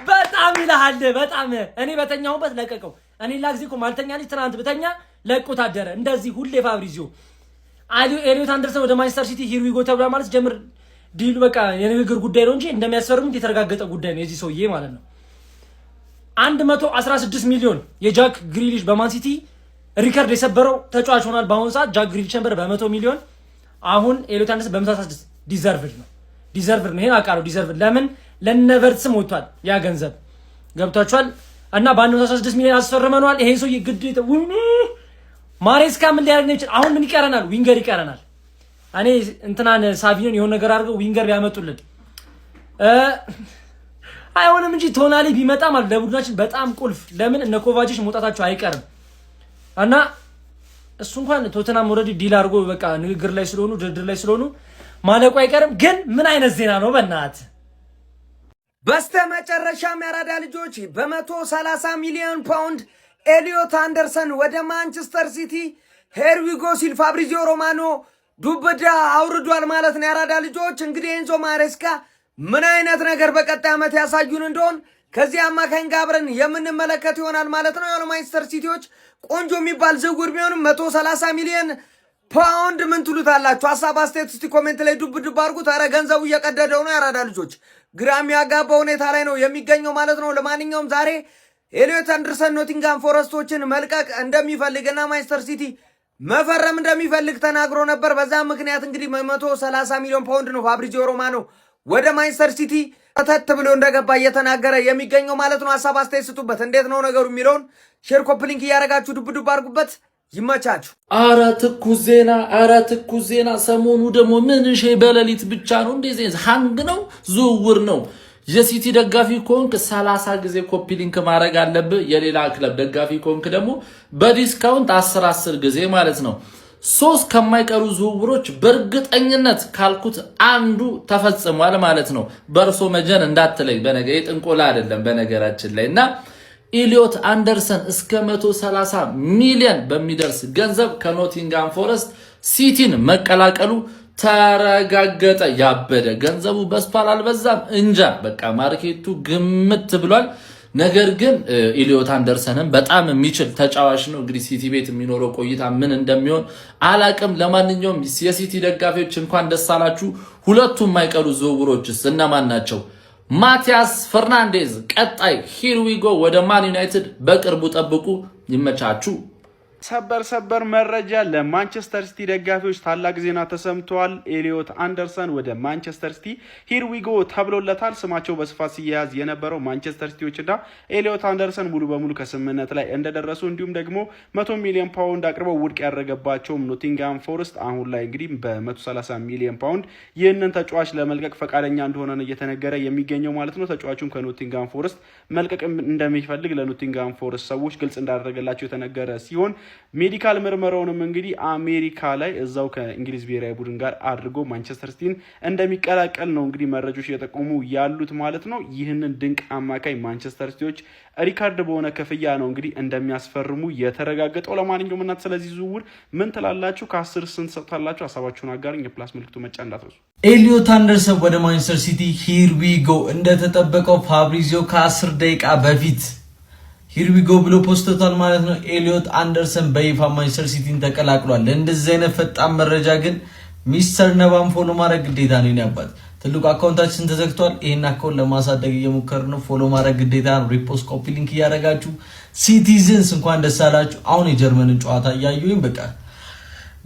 በጣም ይላል በጣም እኔ በተኛውበት ለቀቀው እኔ ላግዚኮ ማልተኛ ልጅ ትናንት በተኛ ለቆት አደረ እንደዚህ ሁሌ ፋብሪዚዮ ኤሊዮት አንደርሰን ወደ ማንቸስተር ሲቲ ሂር ዊ ጎ ተብሏል ማለት ጀምር ዲሉ በቃ የንግግር ጉዳይ ነው እንጂ እንደሚያስፈርሙት የተረጋገጠ ጉዳይ ነው የዚህ ሰውዬ ማለት ነው 116 ሚሊዮን የጃክ ግሪሊሽ በማን ሲቲ ሪከርድ የሰበረው ተጫዋች ሆኗል በአሁን ሰዓት ጃክ ግሪሊሽ ነበር በ100 ሚሊዮን አሁን ኤሊዮት አንደርሰን በ116 ዲዘርቭድ ነው ይሄን አቃለው ዲዘርቭድ ለምን ለነቨርትስም ወጥቷል ያ ገንዘብ ገብታችኋል እና በ116 ሚሊዮን አስፈርመናል ይሄን ሰው ይግድ ማሬስካ ምን ሊያደርግ ነው አሁን ምን ይቀረናል ዊንገር ይቀረናል እኔ እንትናን ሳቪዮን የሆነ ነገር አድርገው ዊንገር ቢያመጡልን አይሆንም እንጂ ቶናሊ ቢመጣ ማለት ለቡድናችን በጣም ቁልፍ ለምን እነ ኮቫቺች መውጣታቸው አይቀርም እና እሱ እንኳን ቶተናም ኦሬዲ ዲል አድርጎ በቃ ንግግር ላይ ስለሆኑ ድርድር ላይ ስለሆኑ ማለቁ አይቀርም ግን ምን አይነት ዜና ነው በእናት በስተመጨረሻም ያራዳ ልጆች በ130 ሚሊዮን ፓውንድ ኤሊዮት አንደርሰን ወደ ማንቸስተር ሲቲ ሄር ዊ ጎ ሲል ፋብሪዚዮ ሮማኖ ዱብዳ አውርዷል ማለት ነው ያራዳ ልጆች እንግዲህ ኤንዞ ማሬስካ ምን አይነት ነገር በቀጣይ ዓመት ያሳዩን እንደሆን ከዚህ አማካኝ ጋር አብረን የምንመለከት ይሆናል ማለት ነው የማንቸስተር ሲቲዎች ቆንጆ የሚባል ዝውውር ቢሆንም 130 ሚሊዮን ፓውንድ ምን ትሉታላችሁ ሐሳብ አስተያየት እስቲ ኮሜንት ላይ ዱብ አድርጉት ኧረ ገንዘቡ እየቀደደው ነው ያራዳ ልጆች ግራም ያጋባ ሁኔታ ላይ ነው የሚገኘው ማለት ነው ለማንኛውም ዛሬ ኤሊዮት አንደርሰን ኖቲንጋም ፎረስቶችን መልቀቅ እንደሚፈልግና ማንቸስተር ሲቲ መፈረም እንደሚፈልግ ተናግሮ ነበር በዛ ምክንያት እንግዲህ 130 ሚሊዮን ፓውንድ ነው ፋብሪዚዮ ሮማኖ ወደ ማንቸስተር ሲቲ ተተት ብሎ እንደገባ እየተናገረ የሚገኘው ማለት ነው ሐሳብ አስተያየት ስጡበት እንዴት ነው ነገሩ የሚለውን ሼር ኮፒ ሊንክ ያረጋችሁ ዱብ አድርጉበት ይመቻችሁ አረ ትኩስ ዜና ሰሞኑ ደግሞ ምን በሌሊት ብቻ ነው እንደዚህ ሃንግ ነው ዝውውር ነው የሲቲ ደጋፊ ኮንክ 30 ጊዜ ኮፒ ሊንክ ማድረግ አለብህ የሌላ ክለብ ደጋፊ ኮንክ ደግሞ በዲስካውንት 10 ጊዜ ማለት ነው 3 ከማይቀሩ ዝውውሮች በእርግጠኝነት ካልኩት አንዱ ተፈጽሟል ማለት ነው በርሶ መጀን እንዳትለይ በነገ ጥንቆላ አይደለም በነገራችን ላይና ኤሊዮት አንደርሰን እስከ 130 ሚሊዮን በሚደርስ ገንዘብ ከኖቲንጋም ፎረስት ሲቲን መቀላቀሉ ተረጋገጠ ያበደ ገንዘቡ በስፓል አልበዛም እንጃ በቃ ማርኬቱ ግምት ብሏል ነገር ግን ኤሊዮት አንደርሰንን በጣም የሚችል ተጫዋች ነው እንግዲህ ሲቲ ቤት የሚኖረው ቆይታ ምን እንደሚሆን አላቅም ለማንኛውም የሲቲ ደጋፊዎች እንኳን ደስ አላችሁ ሁለቱም ማይቀሩ ዝውውሮችስ እነማን ናቸው ማቲያስ ፈርናንዴዝ ቀጣይ ሂር ዊ ጎ ወደ ማን ዩናይትድ በቅርቡ ጠብቁ ይመቻችሁ ሰበር መረጃ ለማንቸስተር ሲቲ ደጋፊዎች ታላቅ ዜና ተሰምቷል ኤሊዮት አንደርሰን ወደ ማንቸስተር ሲቲ ሂር ዊ ጎ ተብሎለታል ስማቸው በስፋት ሲያያዝ የነበረው ማንቸስተር ሲቲዎችና ኤሊዮት አንደርሰን ሙሉ በሙሉ ከስምምነት ላይ እንደደረሱ እንዲሁም ደግሞ 100 ሚሊዮን ፓውንድ አቅርበው ውድቅ ያደረገባቸው ኖቲንጋም ፎረስት አሁን ላይ እንግዲህ በ130 ሚሊዮን ፓውንድ ይህንን ተጫዋች ለመልቀቅ ፈቃደኛ እንደሆነ እየተነገረ የሚገኘው ማለት ነው ተጫዋቹን ከኖቲንጋም ፎረስት መልቀቅ እንደሚፈልግ ለኖቲንጋም ፎረስት ሰዎች ግልጽ እንዳደረገላቸው የተነገረ ሲሆን ሜዲካል ምርመራውንም እንግዲህ አሜሪካ ላይ እዛው ከእንግሊዝ ብሔራዊ ቡድን ጋር አድርጎ ማንቸስተር ሲቲን እንደሚቀላቀል ነው እንግዲህ መረጃዎች እየተጠቆሙ ያሉት ማለት ነው ይህንን ድንቅ አማካይ ማንቸስተር ሲቲዎች ሪካርድ በሆነ ክፍያ ነው እንግዲህ እንደሚያስፈርሙ የተረጋገጠው ለማንኛውም እናት ስለዚህ ዝውውር ምን ትላላችሁ ከ10 ስንት ሰጥታላችሁ ሐሳባችሁን አጋሩኝ የፕላስ ምልክቱ መጫ እንዳትረሱ ኤሊዮት አንደርሰን ወደ ማንቸስተር ሲቲ ሂር ዊ ጎ እንደተጠበቀው ፋብሪዚዮ ከ10 ደቂቃ በፊት ሂር ዊ ጎ ብሎ ፖስቶታል ማለት ነው ኤሊዮት አንደርሰን በይፋ ማንቸስተር ሲቲን ተቀላቅሏል እንደዚህ አይነት ፈጣን መረጃ ግን ሚስተር ነባም ፎሎ ማድረግ ግዴታ ነው ያባል ትልቁ አካውንታችን ተዘግቷል ይሄን አካውንት ለማሳደግ እየሞከርን ነው ፎሎ ማድረግ ግዴታ ነው ሪፖስት ኮፒ ሊንክ ያረጋችሁ ሲቲዝንስ እንኳን ደስ አላችሁ አሁን የጀርመንን ጨዋታ ያዩኝ በቃ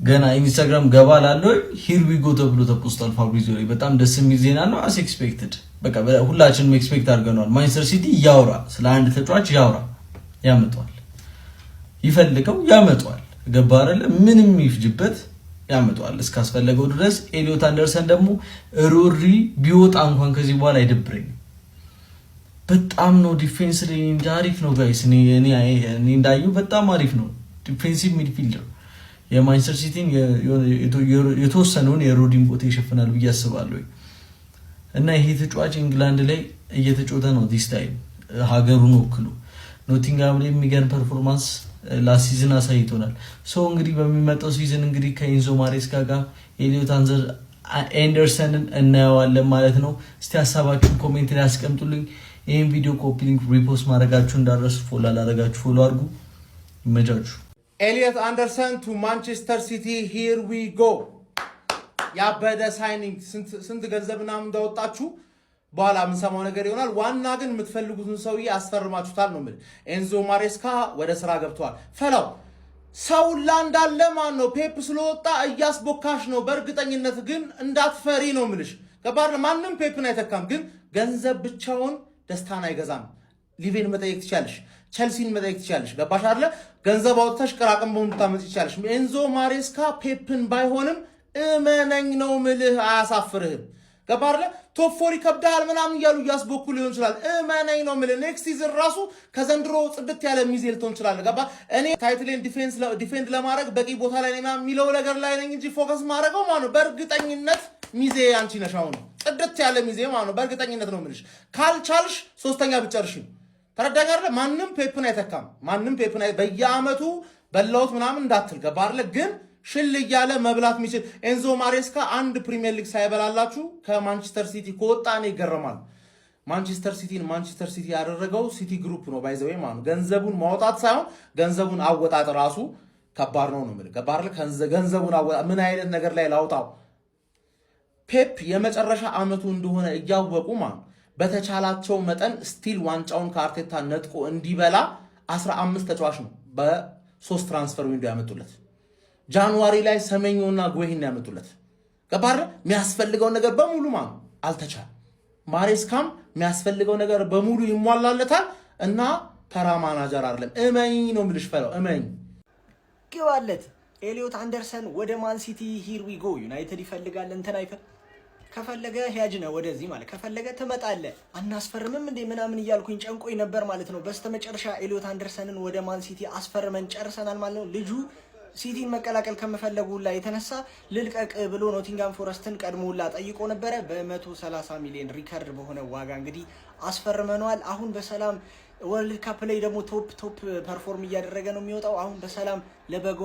ገና ኢንስታግራም ገባላለሁ ሂር ዊ ጎ ተብሎ ተፖስቷል ፋብሪዚዮ ላይ በጣም ደስ የሚል ዜና ነው አስ ኤክስፔክትድ በቃ ሁላችንም ኤክስፔክት አድርገናል ማንቸስተር ሲቲ ያውራ ስለ አንድ ተጫዋች ያውራ ያመጣዋል ይፈልገው ያመጣዋል ገባ አይደለ ምንም ይፍጅበት ያመጣዋል እስካስፈለገው ድረስ ኤሊዮት አንደርሰን ደግሞ ሮሪ ቢወጣ እንኳን ከዚህ በኋላ አይደብረኝ በጣም ነው ዲፌንስ ላይ አሪፍ ነው ጋይስ እኔ እንዳዩ በጣም አሪፍ ነው ዲፌንሲቭ ሚድፊልደር የማንቸስተር ሲቲን የተወሰነውን የሮዲን ቦታ ይሸፍናል ብዬ አስባለሁ እና ይሄ ተጫዋች እንግላንድ ላይ እየተጫወተ ነው ዲስ ታይም ሀገሩን ወክሎ ኖቲንጋም ላይ የሚገርም ፐርፎርማንስ ላስት ሲዝን አሳይቶናል ሶ እንግዲህ በሚመጣው ሲዝን እንግዲህ ከኢንዞ ማሬስካ ጋር ኤሊዮት አንደርሰንን እናየዋለን ማለት ነው እስቲ ሐሳባችሁን ኮሜንት ላይ አስቀምጡልኝ ይሄን ቪዲዮ ኮፒ ሊንክ ሪፖስት ማድረጋችሁ እንዳረሱ ፎሎ አላደረጋችሁ ፎሎ አድርጉ ይመቻችሁ ኤሊዮት አንደርሰን ቱ ማንቸስተር ሲቲ ሂር ዊ ጎ ያበደ ሳይኒንግ ስንት ገንዘብና እንዳወጣችሁ በኋላ የምንሰማው ነገር ይሆናል ዋና ግን የምትፈልጉትን ሰውዬ አስፈርማችሁታል ነው ማለት ኤንዞ ማሬስካ ወደ ስራ ገብቷል ፈላው ሰው ላንዳለ ማን ነው ፔፕ ስለወጣ እያስቦካሽ ነው በእርግጠኝነት ግን እንዳትፈሪ ነው ምልሽ ገባር ማንንም ፔፕን አይተካም ግን ገንዘብ ብቻውን ደስታን አይገዛም ሊቬን መጠየቅ ትችላለሽ ቸልሲን መጠየቅ ትችላለሽ ገባሽ አይደለ ገንዘብ አውጥተሽ ቅራቅም በሆነ ታመጭ ትችላለሽ ኤንዞ ማሬስካ ፔፕን ባይሆንም እመነኝ ነው ምልህ አያሳፍርህም ገባርለ ቶፕ 4 ይከብዳል ምናምን ይያሉ ያስቦኩ ሊሆን ይችላል እመነኝ ነው ምልህ ኔክስት ሲዝን ራሱ ከዘንድሮ ጽድት ያለ ሚዜል ቶን ይችላል ገባ እኔ ታይትሌን ዲፌንድ ለማድረግ በቂ ቦታ ላይ ነኝ የሚለው ነገር ላይ ነኝ እንጂ ፎከስ ማድረገው ማለት ነው በእርግጠኝነት ሚዜ አንቺ ነሻው ነው ጽድት ያለ ሚዜ ማለት ነው በእርግጠኝነት ነው ምልሽ ካልቻልሽ ሶስተኛ ብጨርሽ ተረዳጋርለ ማንንም ፔፕን አይተካም ማንንም ፔፕን በየአመቱ በላውት ምናምን እንዳትል ገባርለ ግን ሽል ያለ መብላት የሚችል ኤንዞ ማሬስካ አንድ ፕሪሚየር ሊግ ሳይበላላችሁ ከማንቸስተር ሲቲ ከወጣ ነው ይገረማል ማንቸስተር ሲቲ ያደረገው ሲቲ ግሩፕ ነው ባይዘው ማለት ገንዘቡን ማውጣት ሳይሆን ገንዘቡን አወጣጥ ራሱ ከባድ ነው ማለት ገባር ገንዘቡን አወጣጥ ምን አይነት ነገር ላይ ላውጣው ፔፕ የመጨረሻ አመቱ እንደሆነ እያወቁ ማለት በተቻላቸው መጠን ስቲል ዋንጫውን ከአርቴታ ነጥቆ እንዲበላ 15 ተጫዋች ነው በ3 ትራንስፈር ዊንዶ ያመጡለት ጃንዋሪ ላይ ሰመኞና ጎይን ያመጡለት ገባር የሚያስፈልገው ነገር በሙሉ ማለት አልተቻለ ማሬስካም የሚያስፈልገው ነገር በሙሉ ይሟላለታል እና ተራ ማናጀር አይደለም እመኝ ነው ምልሽ ፈለው እመኝ ግባለት ኤሊዮት አንደርሰን ወደ ማን ሲቲ ሂር ዊ ጎ ዩናይትድ ይፈልጋል እንትን አይፈል ከፈለገ ሄጅ ነው ወደዚህ ማለት ከፈለገ ትመጣለ አናስፈርምም እንዴ ምናምን ይያልኩኝ ጨንቆይ ነበር ማለት ነው በስተመጨረሻ ኤሊዮት አንደርሰንን ወደ ማን ሲቲ አስፈርመን ጨርሰናል ማለት ነው ልጁ ሲቲን መቀላቀል ከመፈለጉ ላይ የተነሳ ልልቀቅ ብሎ ኖቲንጋም ፎረስትን ቀድሞላ ጠይቆ ነበር በ130 ሚሊዮን ሪካርድ በሆነ ዋጋ እንግዲህ አስፈርመናል አሁን በሰላም ወርልድ ካፕ ላይ ደግሞ ቶፕ ፐርፎርም እያደረገ ነው የሚወጣው አሁን በሰላም ለበጓ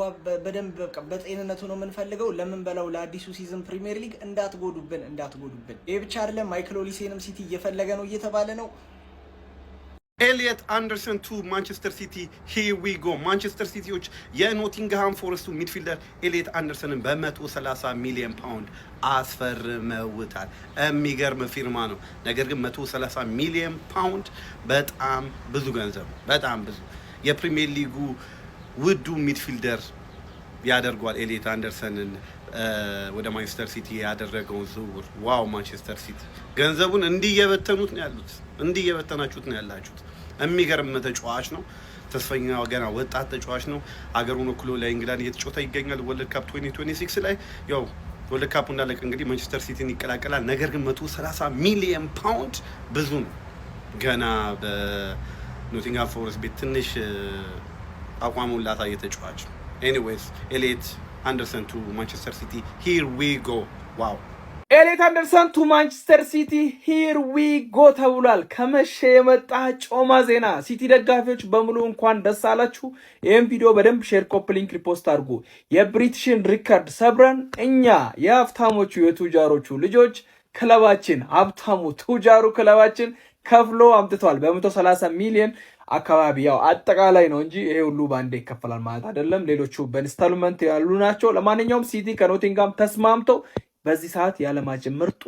በደንብ በጤንነቱ ነው የምንፈልገው ለምን በለው ለአዲሱ ሲዝን ፕሪሚየር ሊግ እንዳትጎዱብን ይሄ ብቻ አይደለም ማይክል ኦሊሴንም ሲቲ እየፈለገ ነው እየተባለ ነው ኤሊዮት አንደርሰን ቱ ማንቸስተር ሲቲ ሂር ዊ ጎ ማንቸስተር ሲቲዎች የኖቲንግሃም ፎረስቱ ሚድፊልደር ኤሊዮት አንደርሰንን በ130 ሚሊዮን ፓውንድ አስፈርመውታል የሚገርም ፊርማ ነው ነገር ግን 130 ሚሊዮን ፓውንድ በጣም ብዙ ገንዘብ በጣም ብዙ የፕሪሚየር ሊጉ ውዱ ሚድፊልደር ያደርጓል ኤሊዮት አንደርሰንን ወደ ማንቸስተር ሲቲ ያደረገውን ዝውውር ዋው ማንቸስተር ሲቲ ገንዘቡን እንዲየበተኑት ነው ያሉት እንዲየበተናችሁት ነው ያላችሁት የሚገርም ተጫዋች ነው ተስፈኛ ገና ወጣት ተጫዋች ነው አገሩን ወክሎ ለእንግላንድ እየተጫወተ ይገኛል ወርልድ ካፕ 2026 ላይ ያው ወርልድ ካፕ እንዳለቀ እንግዲህ ማንቸስተር ሲቲን ይቀላቀላል ነገር ግን 130 ሚሊዮን ፓውንድ ብዙ ነው ገና በኖቲንግሃም ፎረስት ቤት ትንሽ አቋሙን ላታ የተጫዋች ኤኒዌይስ ኤሊዮት አንደርሰን ቱ ማንቸስተር ሲቲ ሂር ዊ ጎ ዋው ኤሊዮት አንደርሰን ቱ ማንቸስተር ሲቲ ሂር ዊ ጎ ተብሏል ከመሸ የመጣ ጮማ ዜና ሲቲ ደጋፊዎች በሙሉ እንኳን ደስ አላችሁ ይሄን ቪዲዮ በደንብ ሼር ኮፒ ሊንክ ሪፖስት አድርጉ የብሪቲሽን ሪካርድ ሰብረን እኛ የሀብታሞቹ የቱጃሮቹ ልጆች ክለባችን ሀብታሙ ቱጃሩ ክለባችን ከፍሎ አምጥቷል በ130 ሚሊዮን አካባቢ ያው አጠቃላይ ነው እንጂ ይሄ ሁሉ ባንዴ ይከፈላል ማለት አይደለም ሌሎቹ በኢንስታልመንት ያሉ ናቸው ለማንኛውም ሲቲ ከኖቲንጋም ተስማምተው በዚህ ሰዓት ያለማችን ምርጡ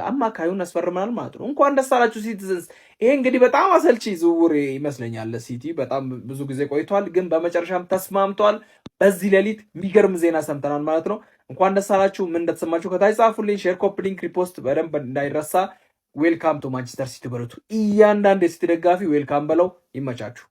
አማካዩን አስፈርመናል ማለት ነው እንኳን ደስ አላችሁ ሲቲዝንስ ይሄ እንግዲህ በጣም አሰልቺ ዝውውር ይመስለኛል ለሲቲ በጣም ብዙ ጊዜ ቆይቷል ግን በመጨረሻም ተስማምቷል በዚህ ሌሊት የሚገርም ዜና ሰምተናል ማለት ነው እንኳን ደስ አላችሁ ምን እንደተሰማችሁ ከታች ጻፉልኝ ሼር ኮፒ ሊንክ ሪፖስት በደንብ እንዳይረሳ ዌልካም ቱ ማንቸስተር ሲቲ በሉት እያንዳንዱ የሲቲ ደጋፊ ዌልካም በለው ይመቻችሁ